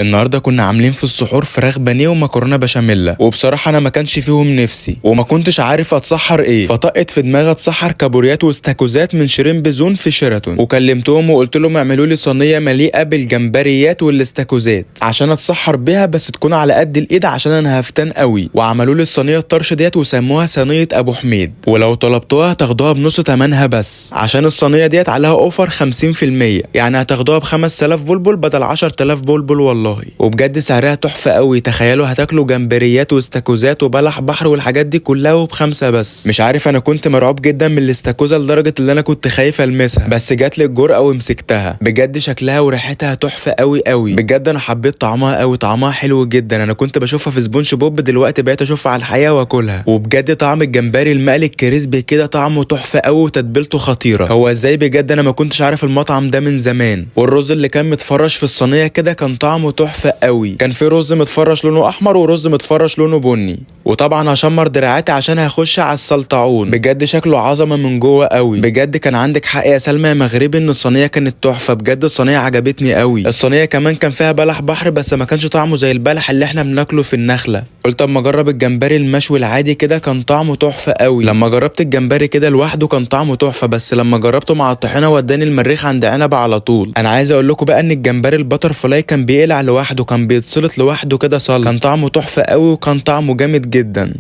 النهارده كنا عاملين في السحور فراخ بانيه ومكرونه بشاميل، وبصراحه انا ما كانش فيهم نفسي وما كنتش عارف اتسحر ايه، فطقت في دماغي اتسحر كابوريات واستاكوزات من شيرين بزون في شيراتون، وكلمتهم وقلت لهم اعملوا لي صينيه مليئه بالجمبريات والاستاكوزات عشان اتسحر بيها، بس تكون على قد الايد عشان انا هفتان قوي. وعملوا لي الصينيه الطرش ديت وسموها صينيه ابو حميد، ولو طلبتوها هتاخدوها بنص ثمنها بس عشان الصينيه ديت عليها اوفر 50%، يعني هتاخدوها ب 5000 بلبل بدل 10000 بلبل والله. وبجد سعرها تحفه قوي. تخيلوا هتاكلوا جمبريات واستاكوزات وبلح بحر والحاجات دي كلها وب5 بس. مش عارف، انا كنت مرعوب جدا من الاستاكوزا لدرجه ان انا كنت خايف المسها، بس جات لي الجرأه ومسكتها. بجد شكلها وريحتها تحفه قوي قوي. بجد انا حبيت طعمها قوي، طعمها حلو جدا. انا كنت بشوفها في سبونج بوب، دلوقتي بقيت اشوفها على الحقيقه واكلها. وبجد طعم الجمبري المقلي الكريسبي كده طعمه تحفه قوي وتتبيلته خطيره. هو ازاي بجد انا ما كنتش عارف المطعم ده من زمان. والرز اللي كان متفرش في الصينيه كده كان طعمه تحفه قوي. كان في رز متفرش لونه احمر ورز متفرش لونه بني. وطبعا هشمر دراعاتي عشان هخش على السلطعون. بجد شكله عظمه من جوه قوي. بجد كان عندك حق يا سلمى يا مغربي ان الصينيه كانت تحفه. بجد الصينيه عجبتني قوي. الصينيه كمان كان فيها بلح بحر بس ما كانش طعمه زي البلح اللي احنا بناكله في النخله. قلت اما اجرب الجمبري المشوي العادي كده كان طعمه تحفه قوي. لما جربت الجمبري كده لوحده كان طعمه تحفه، بس لما جربته مع الطحينه وداني المريخ عند عنب على طول. انا عايز اقول لكم بقى ان الجمبري البتر فلاي كان بيقلع لوحده، كان بيتسلط لوحده كده صلب. كان طعمه تحفه قوي وكان طعمه جامد جدا.